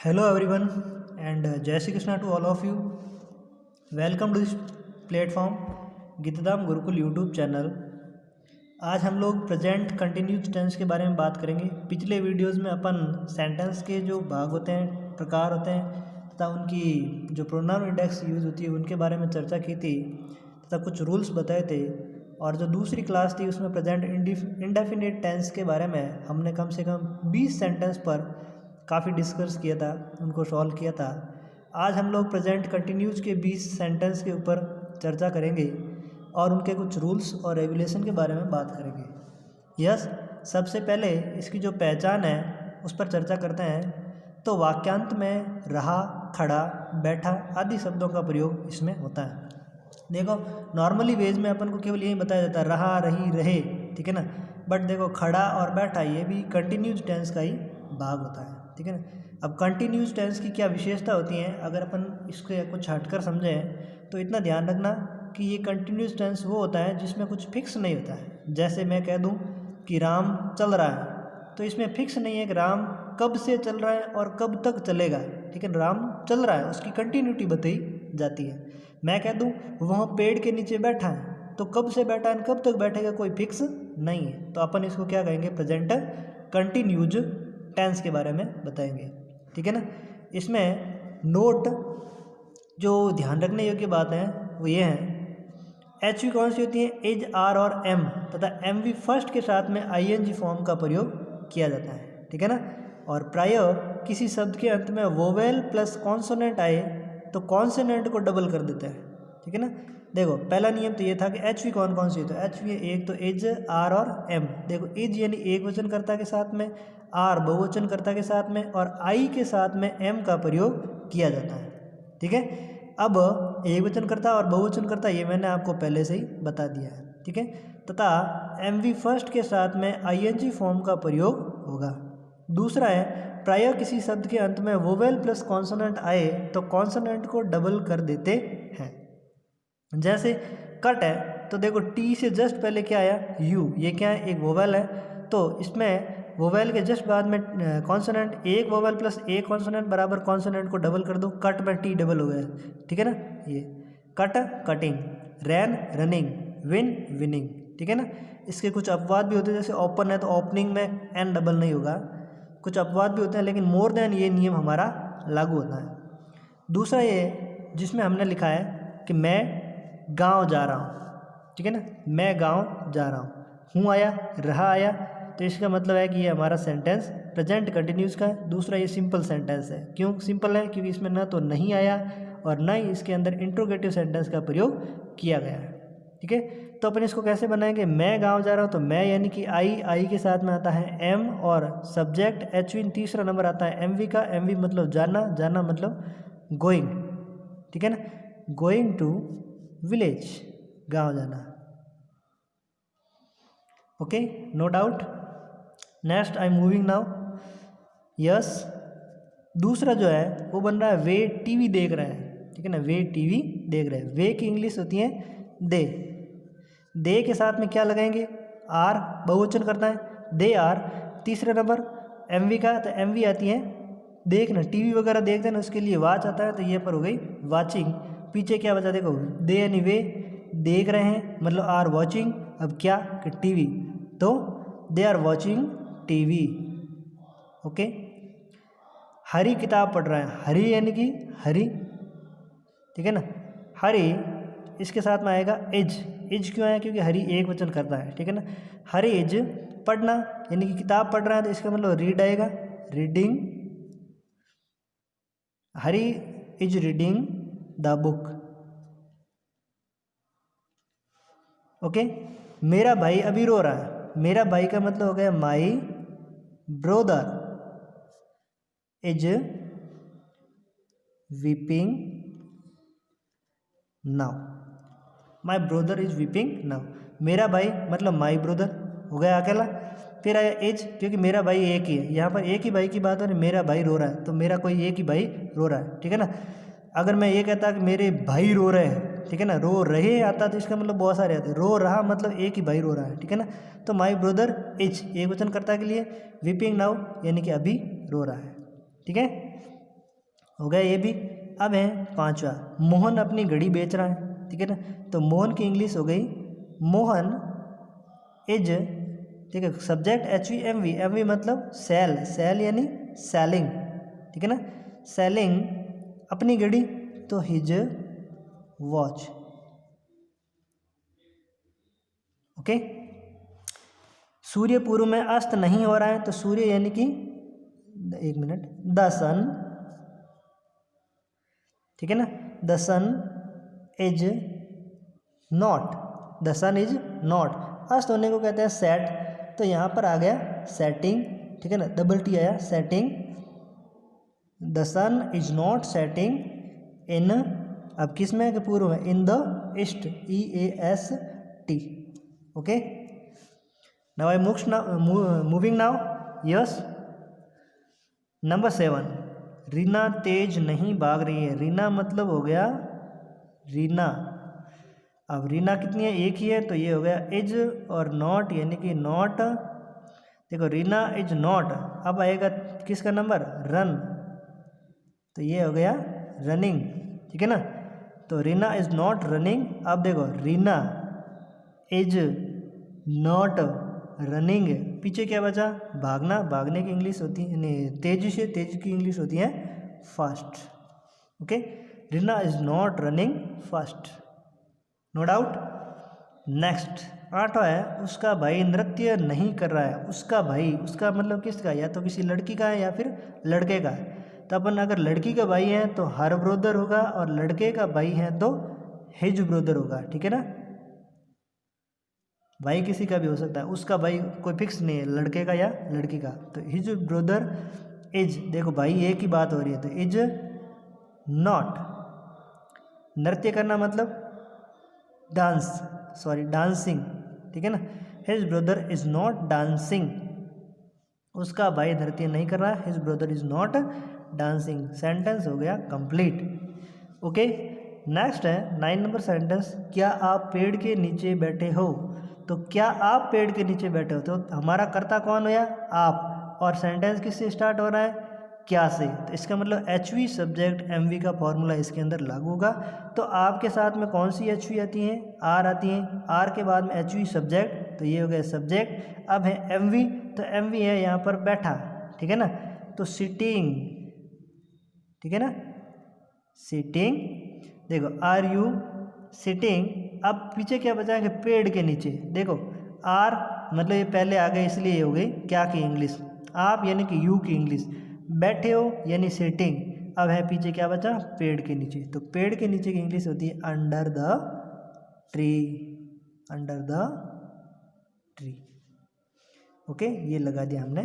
Hello everyone and Jai Shri Krishna to all of you. Welcome to this platform Geetdham Gurukul YouTube channel. आज हम लोग present continuous tense के बारे में बात करेंगे। पिछले वीडियोस में अपन सेंटेंस के जो भाग होते हैं, प्रकार होते हैं तथा उनकी जो प्रोनाउन इंडेक्स यूज़ होती है उनके बारे में चर्चा की थी तथा कुछ रूल्स बताए थे। और जो दूसरी क्लास थी उसमें प्रेजेंट इंडेफिनिट टेंस के बारे में हमने कम से कम 20 सेंटेंस पर काफ़ी डिस्कस किया था, उनको सॉल्व किया था। आज हम लोग प्रेजेंट कंटिन्यूस के 20 सेंटेंस के ऊपर चर्चा करेंगे और उनके कुछ रूल्स और रेगुलेशन के बारे में बात करेंगे। यस, सबसे पहले इसकी जो पहचान है उस पर चर्चा करते हैं। तो वाक्यांत में रहा, खड़ा, बैठा आदि शब्दों का प्रयोग इसमें होता है। देखो, नॉर्मली वेज में अपन को केवल यही बताया जाता है रहा, रही, रहे, ठीक है ना। बट देखो, खड़ा और बैठा ये भी कंटिन्यूस टेंस का ही भाग होता है, ठीक है ना। अब कंटिन्यूस टेंस की क्या विशेषता होती है, अगर अपन इसके कुछ हटकर समझें तो इतना ध्यान रखना कि ये कंटिन्यूस टेंस वो होता है जिसमें कुछ फिक्स नहीं होता है। जैसे मैं कह दूं कि राम चल रहा है, तो इसमें फिक्स नहीं है कि राम कब से चल रहा है और कब तक चलेगा, ठीक है। राम चल रहा है, उसकी कंटिन्यूटी बताई जाती है। मैं कह दूं वह पेड़ के नीचे बैठा है, तो कब से बैठा है कब तक बैठेगा कोई फिक्स नहीं है। तो अपन इसको क्या कहेंगे, प्रेजेंट कंटिन्यूज टेंस के बारे में बताएंगे, ठीक है ना। इसमें नोट जो ध्यान रखने योग्य बात है वो ये है, एच वी कौन सी होती है, इज, आर और एम तथा एम वी फर्स्ट के साथ में आईएनजी फॉर्म का प्रयोग किया जाता है, ठीक है ना। और प्राय किसी शब्द के अंत में वोवेल प्लस कॉन्सोनेंट आए तो कॉन्सोनेंट को डबल कर देता है, ठीक है ना। देखो, पहला नियम तो ये था कि एच वी कौन कौन सी है, तो एच वी एक तो इज, आर और एम। देखो, इज यानी एक वचनकर्ता के साथ में, आर बहुवचनकर्ता के साथ में और आई के साथ में एम का प्रयोग किया जाता है, ठीक है। अब एक वचनकर्ता और बहुवचनकर्ता ये मैंने आपको पहले से ही बता दिया है, ठीक है। तथा एम वी फर्स्ट के साथ में आईएनजी फॉर्म का प्रयोग होगा। दूसरा है, प्राय किसी शब्द के अंत में वोवेल प्लस कॉन्सोनेंट आए तो कॉन्सोनेंट को डबल कर देते हैं। जैसे कट है, तो देखो टी से जस्ट पहले क्या आया, यू, ये क्या है, एक वोवेल है। तो इसमें वोवेल के जस्ट बाद में कॉन्सोनेंट, एक वोवेल प्लस एक कॉन्सोनेंट बराबर कॉन्सोनेंट को डबल कर दो, कट में टी डबल हो गया, ठीक है ना। ये कट कटिंग, रैन रनिंग, विन विनिंग, ठीक है ना। इसके कुछ अपवाद भी होते हैं, जैसे ओपन है तो ओपनिंग में एन डबल नहीं होगा। कुछ अपवाद भी होते हैं, लेकिन मोर देन ये नियम हमारा लागू होता है। दूसरा ये जिसमें हमने लिखा है कि मैं गांव जा रहा हूँ, ठीक है ना, मैं गांव जा रहा हूँ आया, रहा आया, तो इसका मतलब है कि ये हमारा सेंटेंस प्रेजेंट कंटिन्यूस का है। दूसरा ये सिंपल सेंटेंस है। क्यों सिंपल है, क्योंकि इसमें ना तो नहीं आया और ना ही इसके अंदर इंट्रोगेटिव सेंटेंस का प्रयोग किया गया है, ठीक है। तो अपन इसको कैसे बनाएंगे, मैं गांव जा रहा हूँ, तो मैं यानी कि आई के साथ में आता है एम और सब्जेक्ट एच विन, तीसरा नंबर आता है एम वी का। एम वी मतलब जाना, जाना मतलब गोइंग, ठीक है ना, गोइंग टू विलेज, गांव जाना, okay, no doubt. Next I am moving now, yes. दूसरा जो है वो बन रहा है वे टीवी देख रहे हैं, ठीक है ना, वे टीवी देख रहे हैं। वे की इंग्लिश होती है दे। दे के साथ में क्या लगाएंगे, आर, बहुवचन करता है, दे आर। तीसरे नंबर एम वी का, तो एम वी आती है देखना, टीवी वगैरह देखते हैं ना, उसके लिए वाच आता है, तो ये पर हो गई वाचिंग। पीछे क्या बचा, देखो दे यानी वे देख रहे हैं मतलब आर वॉचिंग। अब क्या कि टीवी, तो they are watching TV, okay. Hari किताब पढ़ रहा है, हरी यानी कि हरी, ठीक है ना। हरी इसके साथ में आएगा इज। इज क्यों आया, क्योंकि हरी एक वचन करता है, ठीक है ना। हरी इज पढ़ना यानी कि किताब पढ़ रहा है, तो इसका मतलब रीड आएगा, reading. Hari is reading the book, okay. मेरा भाई अभी रो रहा है, मेरा भाई का मतलब हो गया my brother is weeping now, my brother is weeping now. मेरा भाई मतलब माई ब्रोदर हो गया अकेला। फिर आया एज, क्योंकि मेरा भाई एक ही है, यहाँ पर एक ही भाई की बात हो रही, मेरा भाई रो रहा है, तो मेरा कोई एक ही भाई रो रहा है, ठीक है ना। अगर मैं ये कहता कि मेरे भाई रो रहे हैं, ठीक है ना, रो रहे आता तो इसका मतलब बहुत सारे आते, रो रहा मतलब एक ही भाई रो रहा है, ठीक है ना। तो माई ब्रोदर इज एक वचन कर्ता के लिए, वीपिंग नाउ यानी कि अभी रो रहा है, ठीक है। हो गया ये भी। अब है पांचवा, मोहन अपनी घड़ी बेच रहा है, ठीक है ना। तो मोहन की इंग्लिश हो गई मोहन इज, ठीक है, सब्जेक्ट HV MV मतलब सेल, सेल यानी सेलिंग, ठीक है ना, सेलिंग अपनी घड़ी, तो हिज वॉच। ओके। सूर्य पूर्व में अस्त नहीं हो रहा है, तो सूर्य यानी कि, एक मिनट, द सन, ठीक है ना, the sun is not, the sun is not, अस्त होने को कहते हैं सेट, तो यहाँ पर आ गया सेटिंग, ठीक है ना, डबल टी आया, setting, the sun is not setting in, अब किस में के पूर्व में, in the east, EAST। Okay, now I moving now, yes. Number 7, Reena तेज नहीं भाग रही है, रीना मतलब हो गया रीना। अब रीना कितनी है, एक ही है, तो ये हो गया इज और नॉट यानी कि नॉट। देखो रीना इज नॉट, अब आएगा किसका नंबर, रन, तो ये हो गया रनिंग, ठीक है ना। तो रीना इज नॉट रनिंग। अब देखो रीना इज नॉट रनिंग, पीछे क्या बचा, भागना, भागने की इंग्लिश होती है, नहीं, तेजी से, तेज की इंग्लिश होती है fast. Okay, Reena is not running fast, no doubt. Next 8वां है, उसका भाई नृत्य नहीं कर रहा है, उसका भाई, उसका मतलब किसका, या तो किसी लड़की का है या फिर लड़के का है। तो अपन अगर लड़की का भाई है तो हर ब्रोदर होगा, और लड़के का भाई है तो हिज ब्रोदर होगा, ठीक है ना। भाई किसी का भी हो सकता है, उसका भाई कोई फिक्स नहीं है, लड़के का या लड़की का। तो हिज ब्रोदर इज, देखो भाई एक ही बात हो रही है, तो इज नॉट, नृत्य करना मतलब डांस, सॉरी डांसिंग, ठीक है ना। His brother is not dancing, उसका भाई नृत्य नहीं कर रहा, his brother is not dancing. Sentence हो गया कंप्लीट। ओके, नेक्स्ट है 9 नंबर सेंटेंस, क्या आप पेड़ के नीचे बैठे हो। तो क्या आप पेड़ के नीचे बैठे हो, तो हमारा कर्ता कौन हुआ, आप, और सेंटेंस किससे स्टार्ट हो रहा है, क्या से। तो इसका मतलब HV सब्जेक्ट MV का फॉर्मूला इसके अंदर लागू होगा। तो आपके साथ में कौन सी HV आती है, R आती है, R के बाद में HV सब्जेक्ट, तो ये हो गया सब्जेक्ट। अब है MV, तो MV है यहाँ पर बैठा, ठीक है ना, तो सिटिंग, ठीक है ना, सिटिंग। देखो आर यू सिटिंग, अब पीछे क्या बचा है कि पेड़ के नीचे, देखो आर मतलब ये पहले आ गए इसलिए हो गई क्या की इंग्लिश, आप यानी कि यू की इंग्लिश, बैठे हो यानी सिटिंग, अब है पीछे क्या बचा, पेड़ के नीचे, तो पेड़ के नीचे की इंग्लिश होती है under the tree, under the tree. Okay, ये लगा दिया हमने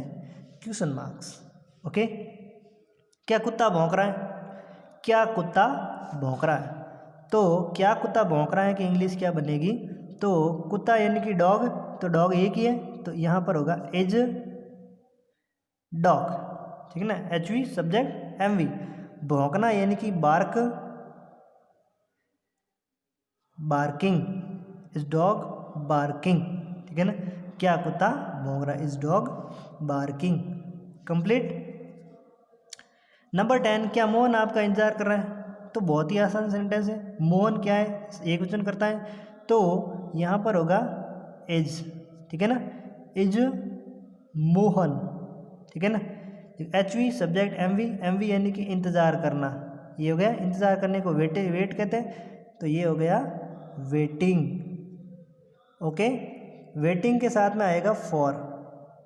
क्वेश्चन मार्क्स। ओके, क्या कुत्ता भौंक रहा है, क्या कुत्ता भौंक रहा है, तो क्या कुत्ता भौंक रहा है कि इंग्लिश क्या बनेगी, तो कुत्ता यानी कि डॉग, तो डॉग एक ही है, तो यहाँ पर होगा इज डॉग, ठीक है ना, HV सब्जेक्ट MV। भौंकना यानी कि bark, barking, is dog barking, ठीक है ना, क्या कुत्ता भौंक रहा है, is dog barking. Complete. Number 10, क्या मोहन आपका इंतजार कर रहा है, तो बहुत ही आसान सेंटेंस है, मोहन क्या है, एक वचन करता है, तो यहाँ पर होगा इज, ठीक है ना, इज मोहन, ठीक है ना। HV सब्जेक्ट MV यानी कि इंतज़ार करना, ये हो गया, इंतज़ार करने को वेट कहते हैं, तो ये हो गया वेटिंग। ओके, वेटिंग के साथ में आएगा फॉर,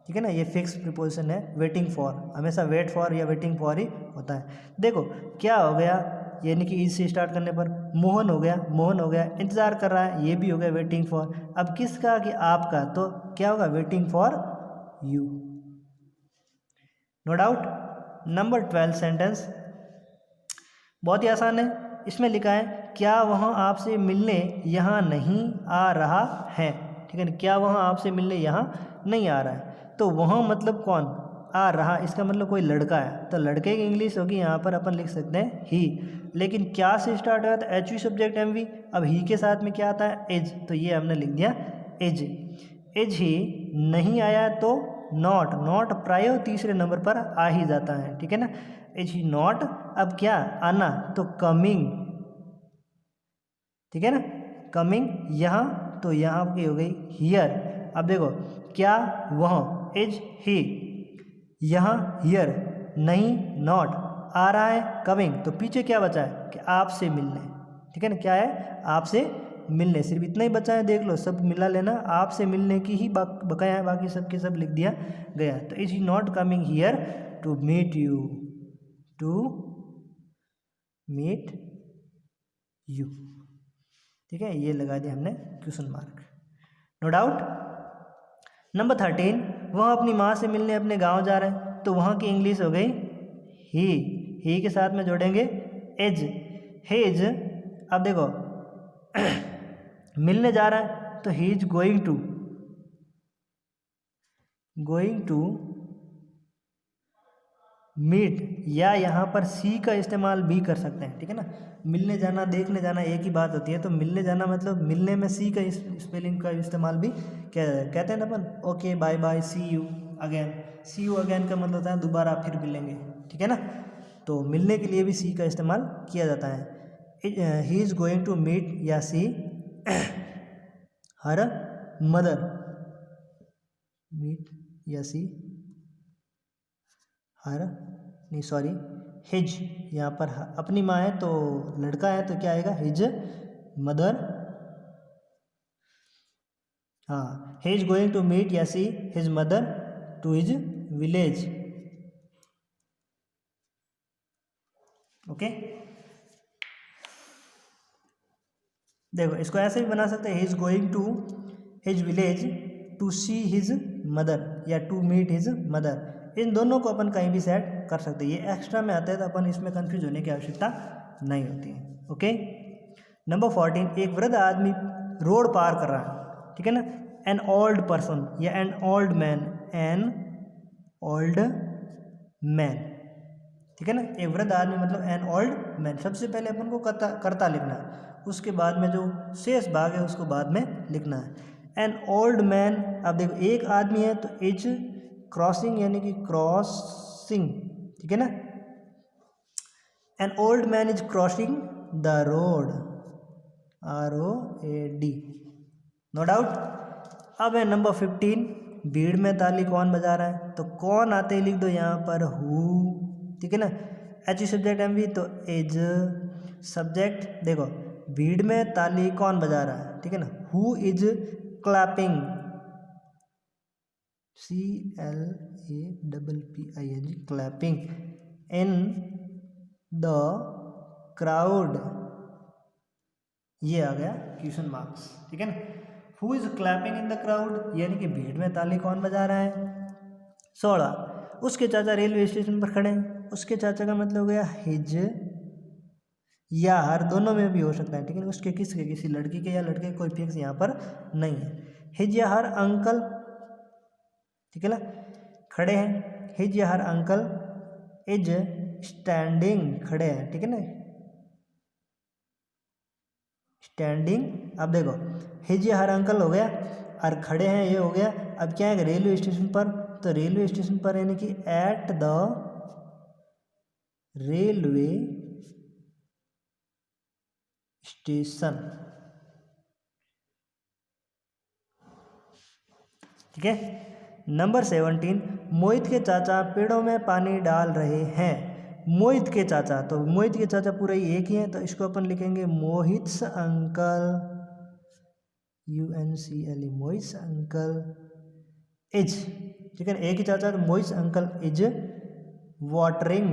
ठीक है ना, ये फिक्स प्रीपोजिशन है, वेटिंग फॉर, हमेशा वेट फॉर या वेटिंग फॉर ही होता है। देखो क्या हो गया, यानी कि इज से स्टार्ट करने पर मोहन हो गया, मोहन हो गया, इंतज़ार कर रहा है, ये भी हो गया वेटिंग फॉर। अब किसका कि आपका, तो क्या होगा, waiting for you, no doubt. Number 12 sentence बहुत ही आसान है, इसमें लिखा है क्या वह आपसे मिलने यहाँ नहीं आ रहा है, ठीक है ना, क्या वह आपसे मिलने यहाँ नहीं आ रहा है, तो वह मतलब कौन, आ रहा, इसका मतलब कोई लड़का है, तो लड़के की इंग्लिश होगी यहाँ पर अपन लिख सकते हैं ही, लेकिन क्या से स्टार्ट हुआ था, HV सब्जेक्ट MV, अब ही के साथ में क्या आता है, इज, तो ये हमने लिख दिया इज। इज ही नहीं आया तो नॉट, नॉट प्राय तीसरे नंबर पर आ ही जाता है, ठीक है ना। इज ही नॉट, अब क्या आना, तो कमिंग, ठीक है ना, कमिंग यहाँ, तो यहाँ की हो गई हियर। अब देखो क्या वह, इज ही, यहाँ हियर, नहीं नॉट, आ रहा है कमिंग, तो पीछे क्या बचा है कि आपसे मिलने, ठीक है ना, क्या है आपसे मिलने, सिर्फ इतना ही बचा है, देख लो सब मिला लेना, आपसे मिलने की ही बकाया है, बाकी सब के सब लिख दिया गया। तो is he not coming here to meet you, to meet you, ठीक है, ये लगा दिया हमने question mark, no doubt. Number 13, वह अपनी माँ से मिलने अपने गांव जा रहे हैं, तो वहाँ की इंग्लिश हो गई ही के साथ में जोड़ेंगे एज, हेज। अब देखो मिलने जा रहा है तो he is going to meet, या यहाँ पर सी का इस्तेमाल भी कर सकते हैं, ठीक है ना। मिलने जाना देखने जाना एक ही बात होती है, तो मिलने जाना मतलब मिलने में सी का स्पेलिंग का इस्तेमाल भी कहते हैं ना अपन, okay bye bye see you again, see you again का मतलब होता है दोबारा फिर मिलेंगे, ठीक है ना। तो मिलने के लिए भी सी का इस्तेमाल किया जाता है। He is going to meet या सी हर मदर, मीट या सी हर, नहीं सॉरी हिज, यहाँ पर अपनी माँ है तो लड़का है तो क्या आएगा हिज मदर, हाँ, he is going to meet या see his mother to his village, okay. देखो इसको ऐसे भी बना सकते हैं, he is going to his village to see his mother या टू मीट हिज मदर, इन दोनों को अपन कहीं भी सेट कर सकते हैं, ये एक्स्ट्रा में आता है तो अपन इसमें कंफ्यूज होने की आवश्यकता नहीं होती है, ओके। नंबर 14, एक वृद्ध आदमी रोड पार कर रहा है, ठीक है ना, एन ओल्ड पर्सन या N old man, N old man, ठीक है ना, एक वृद्ध आदमी मतलब एन ओल्ड मैन, सबसे पहले अपन को कर्ता लिखना है, उसके बाद में जो शेष भाग है उसको बाद में लिखना है। एन ओल्ड मैन, अब देखो एक आदमी है तो इज क्रॉसिंग यानी कि क्रॉसिंग, ठीक है ना, an old man is crossing the road, ROAD, no doubt. अब है नंबर 15, भीड़ में ताली कौन बजा रहा है, तो कौन आते ही लिख दो यहाँ पर हु, ठीक है ना, एच सब्जेक्ट MV तो एज सब्जेक्ट, देखो भीड़ में ताली कौन बजा रहा है, ठीक है ना, who is clapping, CLAPPING clapping, in the crowd, ये आ गया क्वेश्चन मार्क्स, ठीक है ना। Who is clapping in the crowd यानी कि भीड़ में ताली कौन बजा रहा है। 16, उसके चाचा रेलवे स्टेशन पर खड़े हैं, उसके चाचा का मतलब हो गया हिज या हर, दोनों में भी हो सकता है, ठीक है, उसके किसके, किसी लड़की के या लड़के के, कोई फिक्स यहाँ पर नहीं है। हिज या हर अंकल, ठीक है ना, खड़े हैं, हिज या हर अंकल इज स्टैंडिंग, खड़े हैं, ठीक है ना, स्टैंडिंग। अब देखो हिज या हर अंकल हो गया और खड़े हैं ये हो गया। अब क्या है रेलवे स्टेशन पर, तो रेलवे स्टेशन पर यानी कि एट द रेलवे स्टेशन, ठीक है। नंबर 17, मोहित के चाचा पेड़ों में पानी डाल रहे हैं, मोहित के चाचा, तो मोहित के चाचा पूरा ही एक ही है तो इसको अपन लिखेंगे Mohit's uncle, UNCLE, Mohit's uncle is, ठीक है, एक ही चाचा तो Mohit's uncle is watering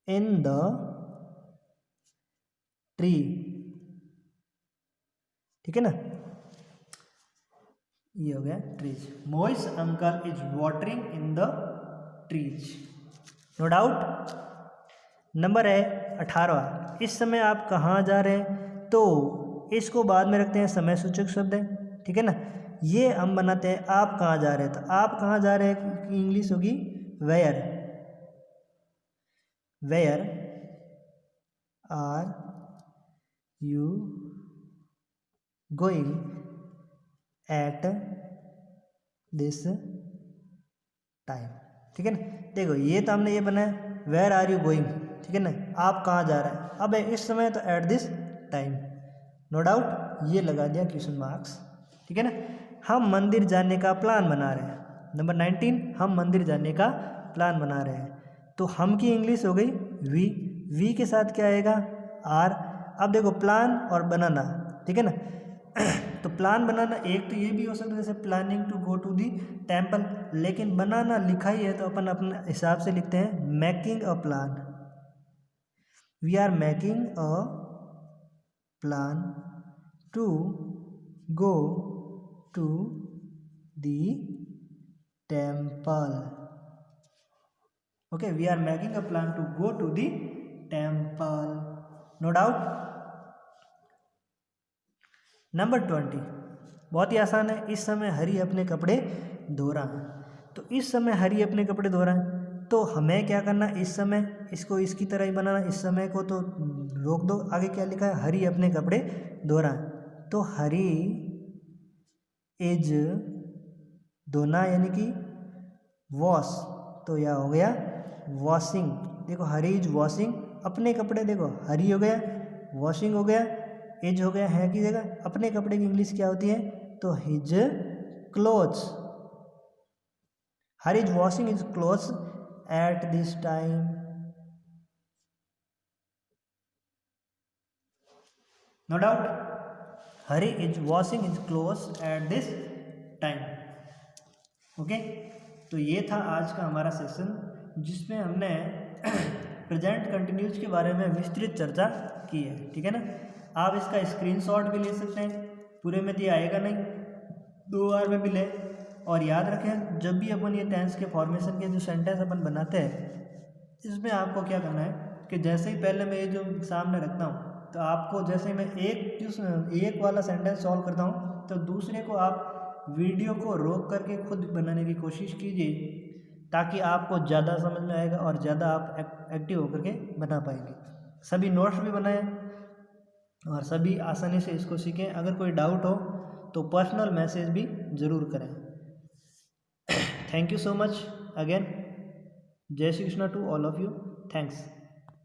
in the tree, ठीक है ना, ये हो गया trees, Mohit's uncle is watering in the trees, no doubt. Number है 18, इस समय आप कहाँ जा रहे हैं, तो इसको बाद में रखते हैं, समय सूचक शब्द है, ठीक है ना। ये हम बनाते हैं आप कहाँ जा रहे हैं, तो आप कहाँ जा रहे हैं की इंग्लिश होगी where, where are you going at this time. ठीक है ना, देखो ये तो हमने ये बनाया वेयर आर यू गोइंग, ठीक है ना, आप कहाँ जा रहे हैं। अब इस समय तो at this time, no doubt ये लगा दिया क्वेश्चन मार्क्स। ठीक है ना, हम मंदिर जाने का प्लान बना रहे हैं। नंबर 19, हम मंदिर जाने का प्लान बना रहे हैं। तो हम की इंग्लिश हो गई वी के साथ क्या आएगा आर। अब देखो प्लान और बनाना, ठीक है ना तो प्लान बनाना एक तो ये भी हो सकता है जैसे planning to go to the temple, लेकिन बनाना लिखा ही है तो अपन अपने हिसाब से लिखते हैं making a plan. We are making a plan to go to the temple. Okay, we are making a plan to go to the temple, no doubt. Number 20 बहुत ही आसान है। इस समय हरी अपने कपड़े धो रहा है। तो इस समय हरी अपने कपड़े धो रहा है तो हमें क्या करना, इस समय इसको इसकी तरह ही बनाना। इस समय को तो रोक दो, आगे क्या लिखा है, हरी अपने कपड़े धो रहा है। तो हरी इज धोना यानी कि वॉश, तो यह हो गया वॉशिंग। देखो हरी इज वॉशिंग अपने कपड़े, देखो हरी हो गया, वॉशिंग हो गया, एज हो गया है की जगह। अपने कपड़े की इंग्लिश क्या होती है, तो his clothes. Hari is washing his clothes at this time. No doubt, Hari is washing his clothes at this time. Okay, तो ये था आज का हमारा सेशन जिसमें हमने प्रेजेंट कंटिन्यूस के बारे में विस्तृत चर्चा की है। ठीक है ना, आप इसका स्क्रीनशॉट भी ले सकते हैं, पूरे में तो आएगा नहीं, 2 बार में भी ले। और याद रखें जब भी अपन ये टेंस के फॉर्मेशन के जो सेंटेंस अपन बनाते हैं इसमें आपको क्या करना है कि जैसे ही पहले मैं ये जो सामने रखता हूँ तो आपको जैसे ही मैं एक वाला सेंटेंस सॉल्व करता हूँ तो दूसरे को आप वीडियो को रोक करके खुद बनाने की कोशिश कीजिए ताकि आपको ज़्यादा समझ में आएगा और ज़्यादा आप एक्टिव होकर के बना पाएंगे। सभी नोट्स भी बनाएं और सभी आसानी से इसको सीखें। अगर कोई डाउट हो तो पर्सनल मैसेज भी ज़रूर करें। Thank you so much again. जय Shri Krishna to all of you. Thanks.